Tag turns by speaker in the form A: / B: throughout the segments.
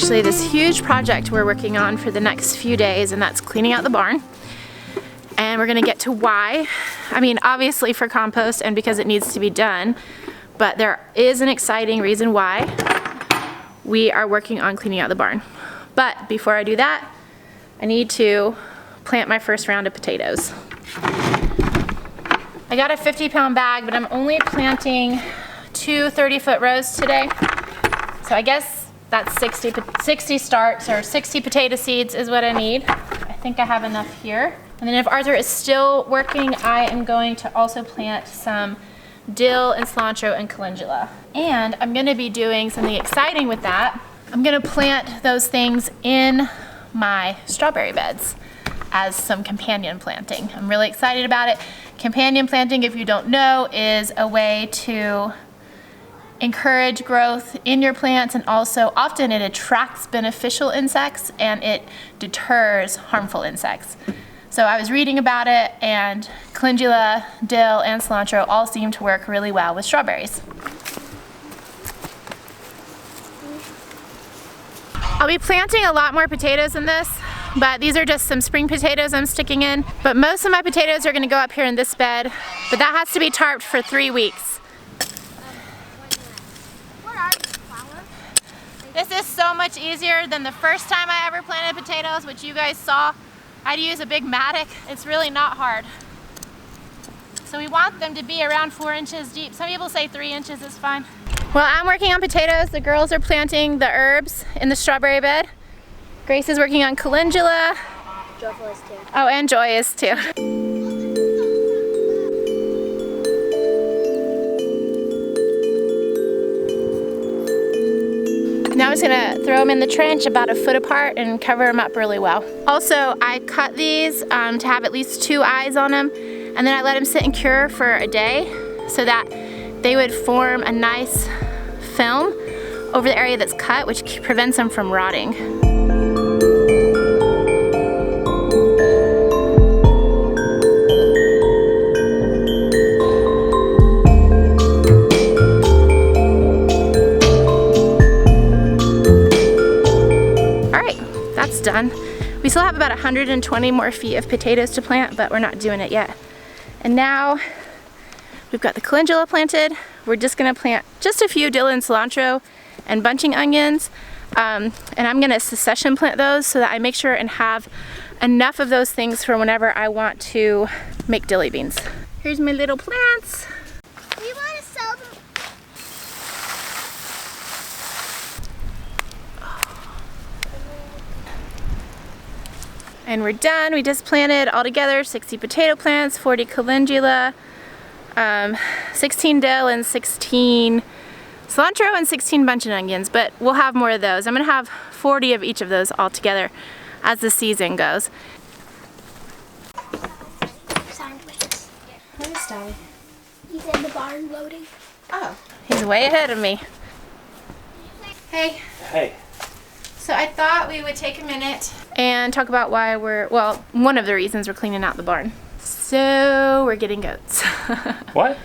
A: actually this huge project we're working on for the next few days, and that's cleaning out the barn. And we're gonna get to why. I mean, obviously for compost and because it needs to be done, but there is an exciting reason why we are working on cleaning out the barn. But before I do that, I need to plant my first round of potatoes. I got a 50-pound bag, but I'm only planting 2 30-foot rows today. So I guess that's 60 starts, or 60 potato seeds is what I need. I think I have enough here. And then if Arthur is still working, I am going to also plant some dill and cilantro and calendula. And I'm gonna be doing something exciting with that. I'm gonna plant those things in my strawberry beds as some companion planting. I'm really excited about it. Companion planting, if you don't know, is a way to encourage growth in your plants, and also often it attracts beneficial insects and it deters harmful insects. So I was reading about it, and calendula, dill, and cilantro all seem to work really well with strawberries. I'll be planting a lot more potatoes in this, but these are just some spring potatoes I'm sticking in. But most of my potatoes are gonna go up here in this bed, but that has to be tarped for 3 weeks. This is so much easier than the first time I ever planted potatoes, which you guys saw. I'd use a big mattock. It's really not hard. So we want them to be around 4 inches deep. Some people say 3 inches is fine. Well, I'm working on potatoes. The girls are planting the herbs in the strawberry bed. Grace is working on calendula.
B: Joyful is too.
A: Oh, and Joy is too. Now I'm just gonna throw them in the trench about a foot apart and cover them up really well. Also, I cut these to have at least 2 eyes on them, and then I let them sit and cure for a day so that they would form a nice film over the area that's cut, which prevents them from rotting. Done. We still have about 120 more feet of potatoes to plant, but we're not doing it yet. And now we've got the calendula planted. We're just gonna plant just a few dill and cilantro and bunching onions. And I'm gonna succession plant those so that I make sure and have enough of those things for whenever I want to make dilly beans. Here's my little plants.
B: We want to sell them.
A: And we're done. We just planted altogether 60 potato plants, 40 calendula, 16 dill, and 16 cilantro, and 16 bunching onions, but we'll have more of those. I'm gonna have 40 of each of those all together as the season goes. Where's Sally?
B: He's in the barn loading.
A: Oh, he's way ahead of me. Hey.
C: Hey.
A: So I thought we would take a minute and talk about why one of the reasons we're cleaning out the barn. So we're getting goats.
C: What?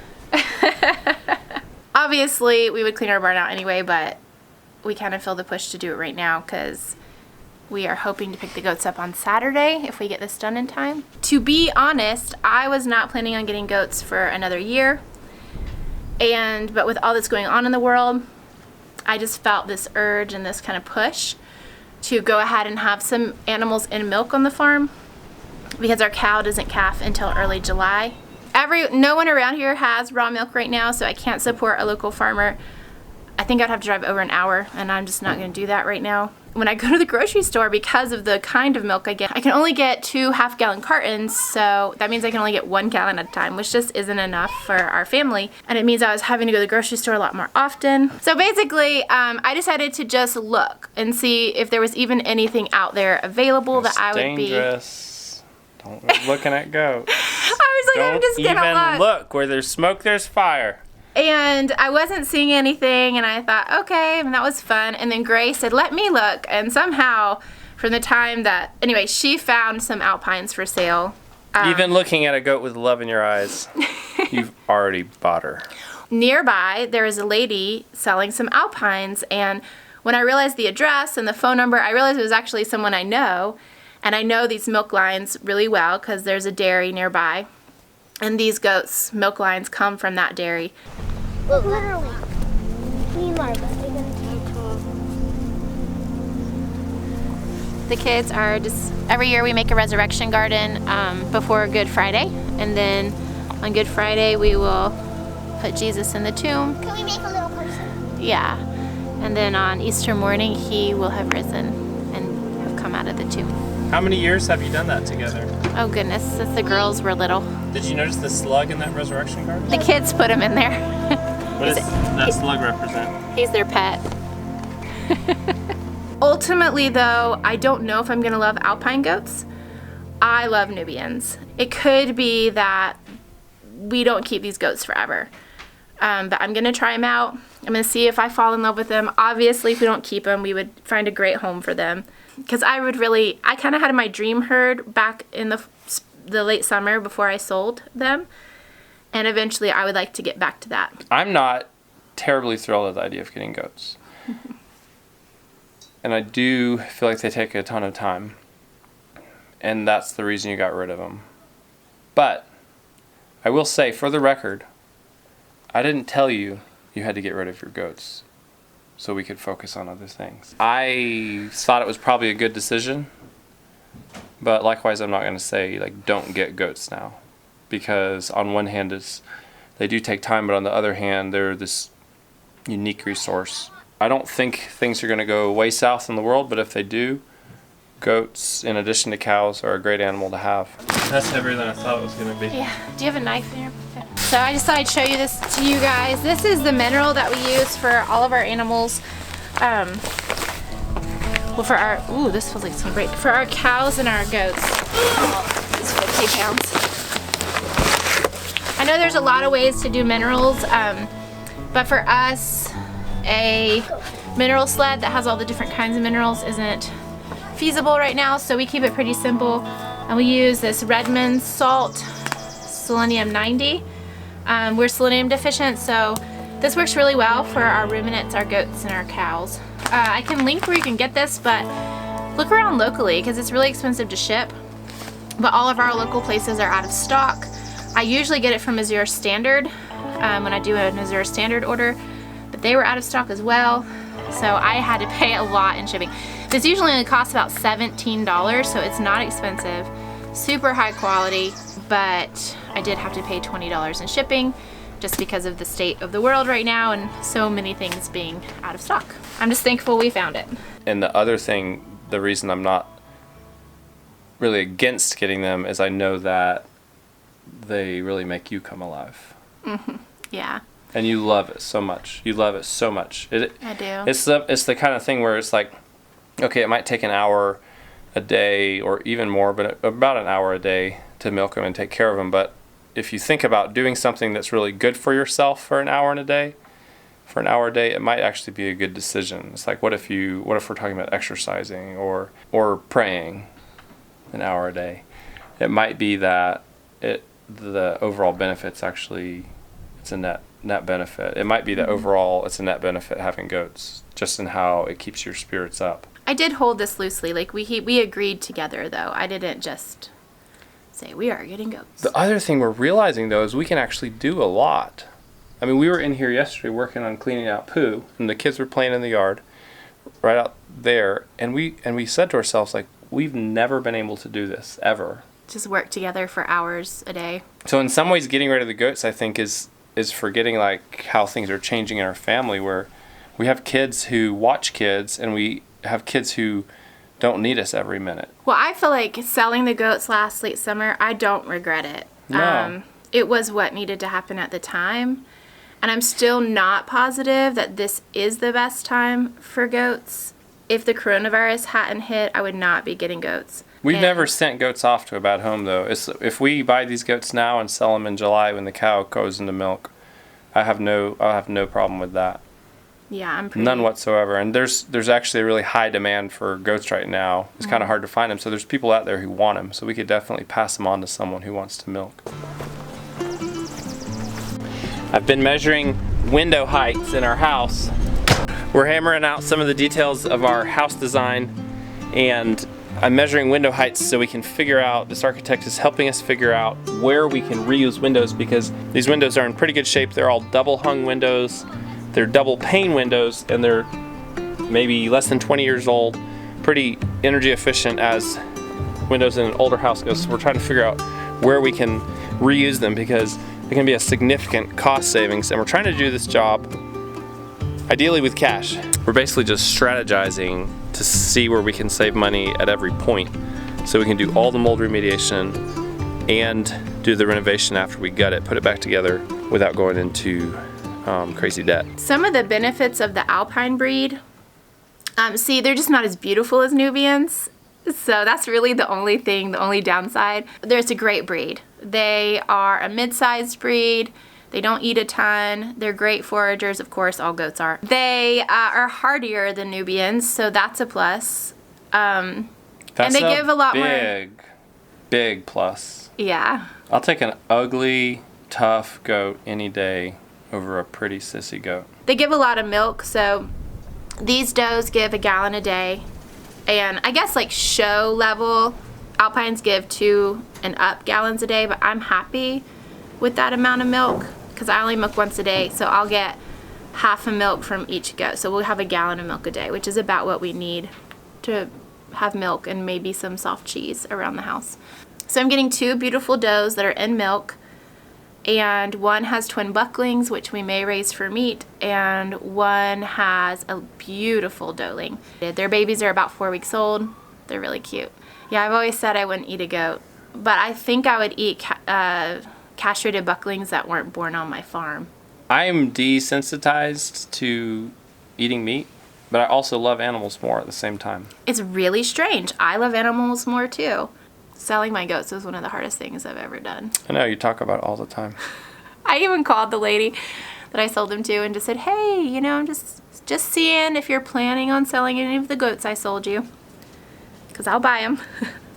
A: Obviously we would clean our barn out anyway, but we kind of feel the push to do it right now because we are hoping to pick the goats up on Saturday if we get this done in time. To be honest, I was not planning on getting goats for another year, but with all that's going on in the world, I just felt this urge and this kind of push to go ahead and have some animals in milk on the farm because our cow doesn't calf until early July. No one around here has raw milk right now, so I can't support a local farmer. I think I'd have to drive over an hour, and I'm just not going to do that right now. When I go to the grocery store, because of the kind of milk I get, I can only get 2 half-gallon cartons, so that means I can only get 1 gallon at a time, which just isn't enough for our family. And it means I was having to go to the grocery store a lot more often. So basically, I decided to just look and see if there was even anything out there available that I would be...
C: Dangerous. Don't go looking at goats.
A: I was like, I'm just gonna
C: Don't even look. Where there's smoke, there's fire.
A: And I wasn't seeing anything, and I thought, okay, and that was fun. And then Grace said, let me look. And somehow, from the time that, anyway, she found some alpines for sale.
C: Even looking at a goat with love in your eyes, you've already bought her.
A: Nearby, there is a lady selling some alpines, and when I realized the address and the phone number, I realized it was actually someone I know. And I know these milk lines really well because there's a dairy nearby. And these goats' milk lines come from that dairy.
B: Look, literally. Me and Marva.
A: The kids are just, every year we make a resurrection garden before Good Friday. And then on Good Friday we will put Jesus in the tomb.
B: Can we make a little person?
A: Yeah. And then on Easter morning he will have risen and have come out of the tomb.
C: How many years have you done that together?
A: Oh goodness, since the girls were little.
C: Did you notice the slug in that resurrection garden?
A: The kids put him in there.
C: What does that slug represent?
A: He's their pet. Ultimately though, I don't know if I'm gonna love alpine goats. I love Nubians. It could be that we don't keep these goats forever. But I'm gonna try them out. I'm gonna see if I fall in love with them. Obviously, if we don't keep them, we would find a great home for them. Because I kind of had my dream herd back in the late summer before I sold them. And eventually I would like to get back to that.
C: I'm not terribly thrilled at the idea of getting goats. And I do feel like they take a ton of time. And that's the reason you got rid of them. But I will say, for the record, I didn't tell you you had to get rid of your goats so we could focus on other things. I thought it was probably a good decision, but likewise I'm not going to say like don't get goats now, because on one hand they do take time, but on the other hand they're this unique resource. I don't think things are going to go way south in the world, but if they do, goats in addition to cows are a great animal to have. That's heavier than I thought it was going to be.
A: Yeah. Do you have a knife in here? So I just thought I'd show you this to you guys. This is the mineral that we use for all of our animals. Well, for our, ooh, this feels like it's gonna break. For our cows and our goats. Oh, it's 50 pounds. I know there's a lot of ways to do minerals, but for us, a mineral sled that has all the different kinds of minerals isn't feasible right now, so we keep it pretty simple. And we use this Redmond salt, selenium 90. We're selenium deficient, so this works really well for our ruminants, our goats, and our cows. I can link where you can get this, but look around locally because it's really expensive to ship. But all of our local places are out of stock. I usually get it from Missouri Standard when I do a Missouri Standard order, but they were out of stock as well, so I had to pay a lot in shipping. This usually only costs about $17, so it's not expensive. Super high quality, but I did have to pay $20 in shipping just because of the state of the world right now and so many things being out of stock. I'm just thankful we found it.
C: And the other thing, the reason I'm not really against getting them is I know that they really make you come alive.
A: Mm-hmm. Yeah.
C: And you love it so much. You love it so much.
A: I do.
C: It's the kind of thing where it's like, okay, it might take an hour a day or even more, but about an hour a day to milk them and take care of them. But if you think about doing something that's really good for yourself for an hour a day, it might actually be a good decision. It's like, what if we're talking about exercising or praying an hour a day? It might be that the overall benefit's actually, it's a net benefit. It might be that overall it's a net benefit having goats, just in how it keeps your spirits up.
A: I did hold this loosely. Like we agreed together though. I didn't just say we are getting goats.
C: The other thing we're realizing though is we can actually do a lot. I mean, we were in here yesterday working on cleaning out poo, and the kids were playing in the yard right out there, and we said to ourselves, like, we've never been able to do this ever.
A: Just work together for hours a day.
C: So in some ways, getting rid of the goats, I think, is forgetting like how things are changing in our family, where we have kids who watch kids, and we have kids who don't need us every minute.
A: Well, I feel like selling the goats late summer, I don't regret it.
C: No.
A: It was what needed to happen at the time. And I'm still not positive that this is the best time for goats. If the coronavirus hadn't hit, I would not be getting goats.
C: We've never sent goats off to a bad home, though. If we buy these goats now and sell them in July when the cow goes into milk, I'll have no problem with that.
A: Yeah, I'm pretty...
C: None whatsoever. And there's actually a really high demand for goats right now. It's kind of hard to find them, so there's people out there who want them. So we could definitely pass them on to someone who wants to milk. I've been measuring window heights in our house. We're hammering out some of the details of our house design, and I'm measuring window heights so we can figure out, this architect is helping us figure out where we can reuse windows, because these windows are in pretty good shape. They're all double hung windows, they're double pane windows, and they're maybe less than 20 years old, pretty energy efficient as windows in an older house goes. So we're trying to figure out where we can reuse them, because it can be a significant cost savings, and we're trying to do this job ideally with cash. We're basically just strategizing to see where we can save money at every point, so we can do all the mold remediation and do the renovation after we gut it, put it back together without going into crazy debt.
A: Some of the benefits of the Alpine breed, see, they're just not as beautiful as Nubians. So that's really the only thing, the only downside. There's a great breed. They are a mid-sized breed. They don't eat a ton. They're great foragers, of course, all goats are. They are hardier than Nubians, so that's a plus. And they give a lot more.
C: Big plus.
A: Yeah.
C: I'll take an ugly, tough goat any day over a pretty sissy goat.
A: They give a lot of milk, so these does give a gallon a day. And I guess like show level, Alpines give 2 and up gallons a day, but I'm happy with that amount of milk because I only milk once a day, so I'll get half a milk from each goat. So we'll have a gallon of milk a day, which is about what we need to have milk and maybe some soft cheese around the house. So I'm getting 2 beautiful does that are in milk, and one has twin bucklings, which we may raise for meat, and one has a beautiful doeling. Their babies are about 4 weeks old. They're really cute. Yeah, I've always said I wouldn't eat a goat, but I think I would eat castrated bucklings that weren't born on my farm.
C: I am desensitized to eating meat, but I also love animals more at the same time.
A: It's really strange. I love animals more too. Selling my goats was one of the hardest things I've ever done.
C: I know, you talk about it all the time.
A: I even called the lady that I sold them to and just said, hey, you know, I'm just seeing if you're planning on selling any of the goats I sold you, because I'll buy them.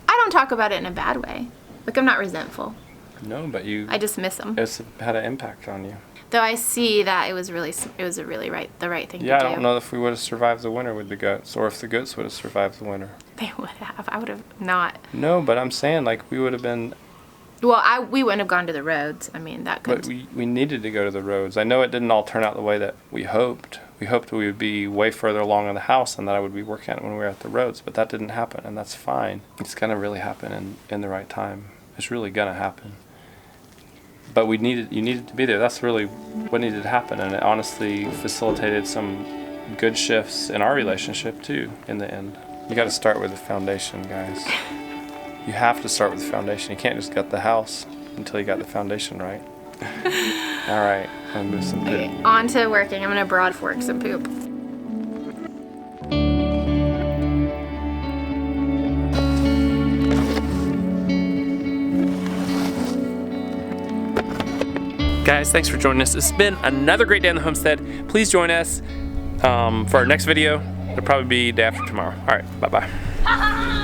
A: I don't talk about it in a bad way. Like, I'm not resentful.
C: No, but
A: I just miss them.
C: It's had an impact on you.
A: Though I see that it was the right thing to do.
C: Yeah, I don't know if we would have survived the winter with the goats, or if the goats would have survived the winter.
A: They would have. I would have not.
C: No, but I'm saying, like, we would have been...
A: Well, we wouldn't have gone to the roads. I mean, that could...
C: But we needed to go to the roads. I know it didn't all turn out the way that we hoped. We hoped we would be way further along in the house and that I would be working on it when we were at the roads, but that didn't happen, and that's fine. It's going to really happen in the right time. It's really going to happen. But you needed to be there. That's really what needed to happen, and it honestly facilitated some good shifts in our relationship too in the end. You got to start with the foundation, guys. You have to start with the foundation. You can't just gut the house until you got the foundation right. All right, I'm gonna move some poop.
A: Okay, on to working. I'm gonna broad fork some poop.
C: Guys, thanks for joining us. It's been another great day on the homestead. Please join us for our next video. It'll probably be day after tomorrow. All right, bye-bye.